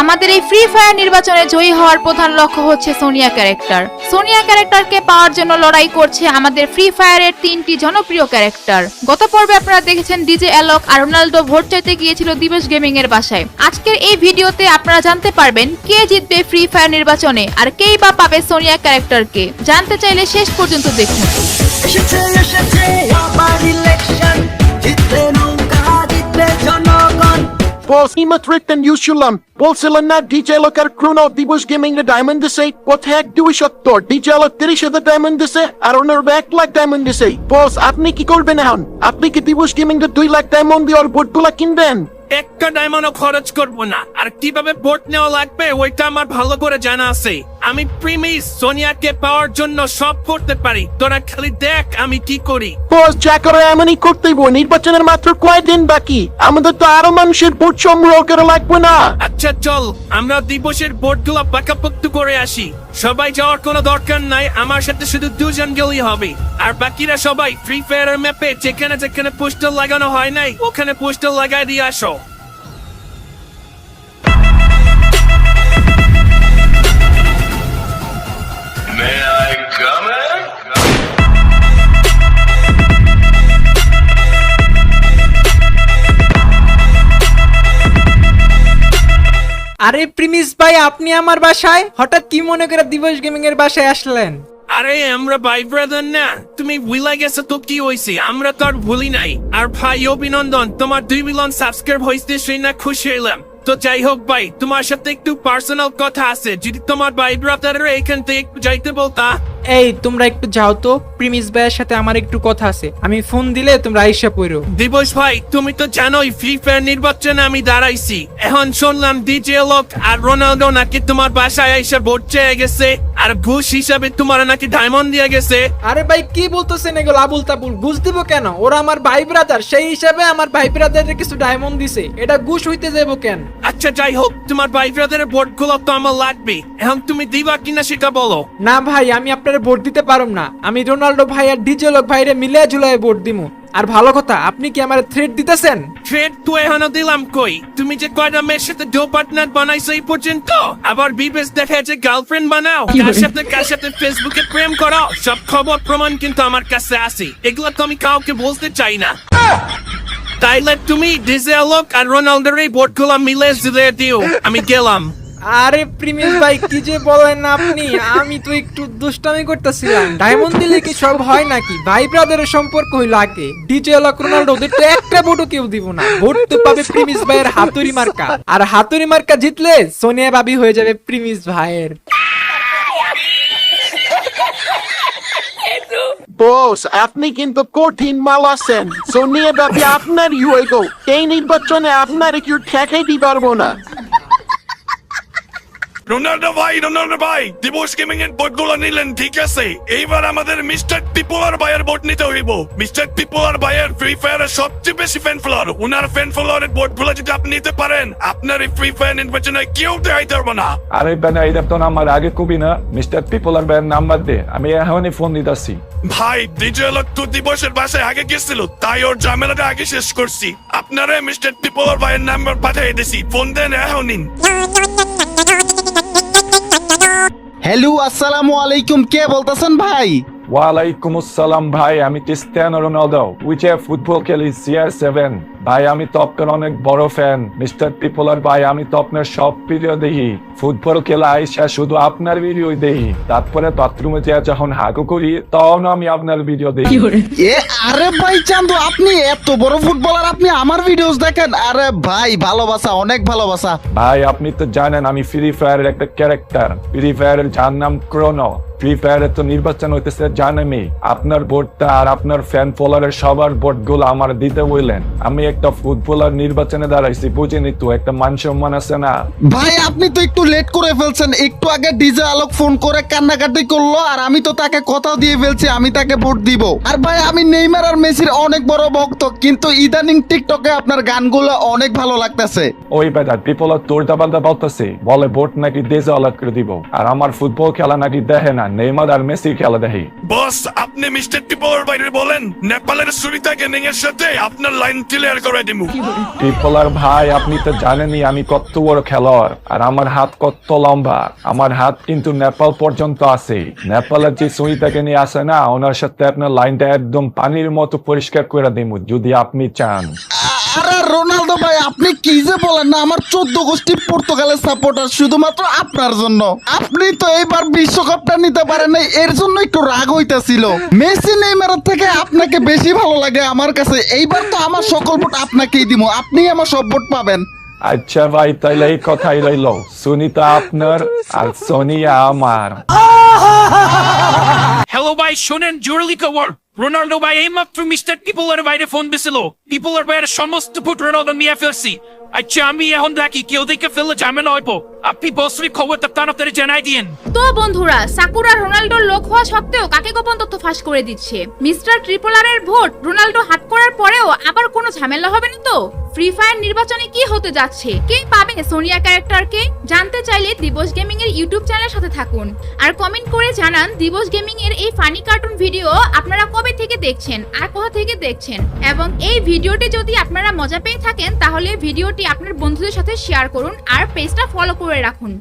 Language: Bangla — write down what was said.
আমাদের এই ফ্রি ফায়ার নির্বাচনে জয়ী হওয়ার প্রধান লক্ষ্য হচ্ছে সোনিয়া ক্যারেক্টার। সোনিয়া ক্যারেক্টারকে পাওয়ার জন্য লড়াই করছে আমাদের ফ্রি ফায়ারের 3টি জনপ্রিয় ক্যারেক্টার। গত পর্বে আপনারা দেখেছেন ডিজে অ্যালক আর রোনাল্ডো ভোট চাইতে গিয়েছিল দিবস গেমিং এর বাসায়। আজকের এই ভিডিওতে আপনারা জানতে পারবেন কে জিতবে ফ্রি ফায়ার নির্বাচনে আর কেই বা পাবে সোনিয়া ক্যারেক্টারকে। জানতে চাইলে শেষ পর্যন্ত দেখুন। Imatrekten Yushulam, Bolselana, DJ Lokar Kruno, Dibus Gaming the Diamond to say, what heck do we shot door? DJ Lok Tirisha the Diamond to say, I don't know back like Diamond to say. Boss, Apniki Golbenahan, Apniki Dibus Gaming the Dui like Diamond the or Budbulak in Ben. একটা ডায়মন্ডও খরচ করব না। আর কিভাবে ভোট নেওয়া লাগবে ওইটা আমার ভালো করে জানা আছে। আমি প্রিমিস সোনিয়াকে পাওয়ার জন্য সব করতে পারি, তোরা খালি দেখ আমি কি করি। Boss, Jackar এমনই করতেই বই নির্বাচনের মাত্র কয়েকদিন বাকি, আমাদের তো আরো মানুষের ভোট সংগ্রহ করা লাগবে না। আচ্ছা চল আমরা দিবসের ভোটগুলো পাকাপোক্ত করে আসি। সবাই যাওয়ার কোনো দরকার নাই, আমার সাথে শুধু দুজন গেলেই হবে। আর বাকিরা সবাই ফ্রি ফায়ারের ম্যাপে যেখানে যেখানে পোস্টার লাগানো হয় নাই ওখানে পোস্টার লাগাই দিয়ে আসো। May I come in? আরে প্রিমিস ভাই, আপনি আমার বাসায় হঠাৎ কি মনে করে দিবস গেমিং এর বাসায় আসলেন? আরে আমরা ভাই ব্রাদার না, তুমি ভুলে গেছো তো কি হয়েছে? আমরা তো আর ভুলি নাই। আর ভাই অভিনন্দন, তোমার 2 মিলিয়ন সাবস্ক্রাইব হয়েছে, সেই না খুশি হইলাম। তো যাই হোক ভাই, তোমার সাথে একটু পার্সোনাল কথা আছে, যদি তোমার ভাই ব্রাদারের এখান থেকে একটু যাইতে বলতা। এই তোমরা একটু যাও তো, প্রিমিস ভাইয়ের সাথে আমার একটু কথা আছে, আমি ফোন দিলে তোমরা আইসা পড়ো। দিবস ভাই, তুমি তো জানোই ফ্রি ফায়ার নির্বাচনে আমি দাঁড়াইছি। এখন শুনলাম ডিজে লোক আর রোনাল্ডো নাকি তোমার বাসায় এসে ভোট চেয়ে গেছে, আর ঘুষ হিসাবে তোমার নাকি ডায়মন্ড দিয়ে গেছে। আরে ভাই কি বলতেছেন এগুলো আবুল তাবুল? ঘুষ দিব কেন? ওরা আমার ভাই ব্রাদার, সেই হিসাবে আমার ভাই ব্রাদারের কিছু ডায়মন্ড দিছে, এটা ঘুষ হইতে যাবো কেন? আচ্ছা যাই হোক, তোমার ভাই ব্রাদারের ভোট গুলো তো আমার লাগবে, এখন তুমি দিবা কিনা সেটা বলো। না ভাই, আমি আপনার ভোট দিতে পারুম না। আমি রোনাল্ডো ভাই আর ডিজে লোক ভাইরে মিলে ঝুলায় ভোট দিমু। আর ভালো কথা, আপনি কি আমার থ্রেট দিতেছেন? থ্রেড তো এখনো দিলাম কই? তুমি যে কয়টা মেয়ের সাথে ডো পার্টনার বানাইছো এই পর্যন্ত, আবার বিবেস দেখা যে গার্লফ্রেন্ড বানাও, কার সাথে ফেসবুকে প্রেম করো, সব খবর প্রমাণ কিন্তু আমার কাছে আছে। এগুলো তো আমি কাউকে বলতে চাই না। তাইলে তুমি ডিজে লোক আর রোনাল্ডোর এই ভোট গুলো মিলে ঝুলিয়ে দিও, আমি গেলাম। আরে প্রিমিস ভাই কি যে বলেন আপনি, আমি তো একটু দুষ্টামি করতেছিলাম। ডায়মন্ড দিলে কি সব হয় নাকি? ভাই ব্রাদারের সম্পর্ক হইল আগে। ডিজে লক রোনাল্ডো ওদের তো একটা ভোটও কেউ দিব না। ভোট তো পাবে প্রিমিস ভাইয়ের হাতুড়ি মার্কা, আর হাতুড়ি মার্কা জিতলে সোনিয়া ভাবি হয়ে যাবে প্রিমিস ভাইয়ের। বস, আপনি কিন্তু কঠিন মাল আছেন। সোনিয়া বাবি আপনার ইউএগো, এই নির্বাচনে আপনার একটু ঠেকাই দিতে পারবো না। রোনাল্ডো ভাই, দিবস গেমিং এর ভোটগুলো নিলেন ঠিক আছে, এইবার আমাদের মিস্টার পিপলার ভাইয়ের ভোট নিতে হইব। মিস্টার পিপলার ভাইয়ের ফ্রি ফায়ারের সবচেয়ে বেশি ফ্যান ফলোয়ার, উনার ফ্যান ফলোয়ারের ভোটগুলো যদি আপনি নিতে পারেন, আপনার এই ফ্রি ফায়ার নির্বাচনে কেউ দেখাইতে পারবে না। আরে বেনা, এটা তো আমার আগে কবি না। মিস্টার পিপলার ভাইয়ের নাম্বার দে, আমি এখনই ফোন দিতেছি। ভাই ডিজে লোক তো দিবসের বাসায় আগে গেছিল, তাই ওর ঝামেলাটা আগে শেষ করছি। আপনারা মিস্টার পিপলার ভাইয়ের নাম্বার পাঠিয়ে দিছি, ফোন দেন এখন নিন। হ্যালো, আসসালামু আলাইকুম। কে বলতেছেন ভাই? ওয়ালাইকুম আসসালাম ভাই, আমি ক্রিস্টিয়ানো রোনালদো, উইচে ফুটবল খেলি CR7। ভাই আমি তো আপনার অনেক বড় ফ্যান। মিস্টার পিপলার ভাই, আমি তো আপনার সব ভিডিও দেখি, ফুটবল খেলা আইসা শুধু আপনার ভিডিও দেখি, তারপরে বাথরুমে যখন হাগু করি তখন আমি আপনার ভিডিও দেখি। এ আরে ভাই চান্দু, আপনি এত বড় ফুটবলার, আপনি আমার ভিডিওস দেখেন? আরে ভাই ভালোবাসা, অনেক ভালোবাসা। ভাই আপনি তো জানেন আমি ফ্রি ফায়ারের একটা ক্যারেক্টার, ফ্রি ফায়ারের যার নাম ক্রোনো। ফ্রি ফায়ারের তো নির্বাচন হইতেছে জানেনই, আপনার ভোটটা আর আপনার ফ্যান ফলোয়ারের সবার ভোট গুলো আমার দিতে বললেন। আমি একটা ফুটবলার নির্বাচনে দাঁড়াইছি, বুঝিনি তো একটা মান সম্মান আছে না? ভাই আপনি তো একটু লেট করে ফেলছেন। একটু আগে ডিজে আলোক ফোন করে কান্নাকাটি করলো, আর আমি তো তাকে কথা দিয়ে ফেলছি আমি তাকে ভোট দিব। আর ভাই আমি নেইমার আর মেসির অনেক বড় ভক্ত, কিন্তু ইদানিং টিকটকে আপনার গানগুলো অনেক ভালো লাগতেছে। ওই বেটা পিপলার তোরটা পাল্টা বলতেছে, বলে ভোট নাকি দেশে আলাদা করে দিব, আর আমার ফুটবল খেলা নাকি দেখে না, নেইমার আর মেসি খেলা দেখি। বস আপনি মিস্টার টিপোলার বাইরে বলেন নেপালের সুরিতা গেমিং এর সাথে আপনার লাইন ক্লিয়ার করে দিমু। ট্রিপলার ভাই আপনি তো জানেনই আমি কত বড় খেলোয়াড় আর আমার হাত কত লম্বা। আমার হাত কিন্তু নেপাল পর্যন্ত আছে। নেপালের যে সুইটাকে নিয়ে আসে না ওনার সাথে আপনার লাইনটা একদম পানির মতো পরিষ্কার করে দিমু যদি আপনি চান। আরে রোনালদো ভাই আপনি কি যে বলেন না, আমার 14 গোষ্ঠী পর্তুগালের সাপোর্টার শুধুমাত্র আপনার জন্য। আপনি তো এইবার বিশ্বকাপটা নিতে পারেন নাই, এর জন্য একটু রাগ হইতাছিল। মেসি নেইমারের থেকে আপনাকে বেশি ভালো লাগে আমার কাছে। এইবার তো আমার সকল ভোট আপনাকেই দিব, আপনি আমার সব ভোট পাবেন। আচ্ছা ভাই তাইলে এই কথাই রইল, সুনিতা আপনার আর সোনিয়া আমার। হ্যালো ভাই শোনেন জরুরি খবর। রোনাল্ডো ভাই এই মাত্র মিস্টার টিপোলার বাইরে ফোন দিছিল। টিপোলার বাইরে সমস্ত ফুট রোনাল্ডো নিয়ে ফেলছি। আচ্ছা আমি এখন রাখি, কেউ দেখে ফেললে ঝামেলা হইব। আপনি বসরি খবরটা তাড়াতাড়ি জানাই দিয়েন। তো বন্ধুরা, সাকুরা রোনাল্ডোর লোক হওয়া সত্ত্বেও কাকে গোপন তথ্য ফাঁস করে দিচ্ছে। মিস্টার ট্রিপলারের ভোট রোনাল্ডো হাত করার পরেও আবার কোনো ঝামেলা হবে না তো? ফ্রি ফায়ার নির্বাচনে কি হতে যাচ্ছে, কে পাবে সোনিয়া ক্যারেক্টারকে? জানতে চাইলে দিবস গেমিং এর ইউটিউব চ্যানেলের সাথে থাকুন আর কমেন্ট করে জানান দিবস গেমিং এর এই ফানি কার্টুন ভিডিও আপনারা কবে থেকে দেখছেন আর কোথা থেকে দেখছেন। এবং এই ভিডিওটি যদি আপনারা মজা পেয়ে থাকেন তাহলে ভিডিওটি আপনার বন্ধুদের সাথে শেয়ার করুন আর পেজটা ফলো করে রাখুন।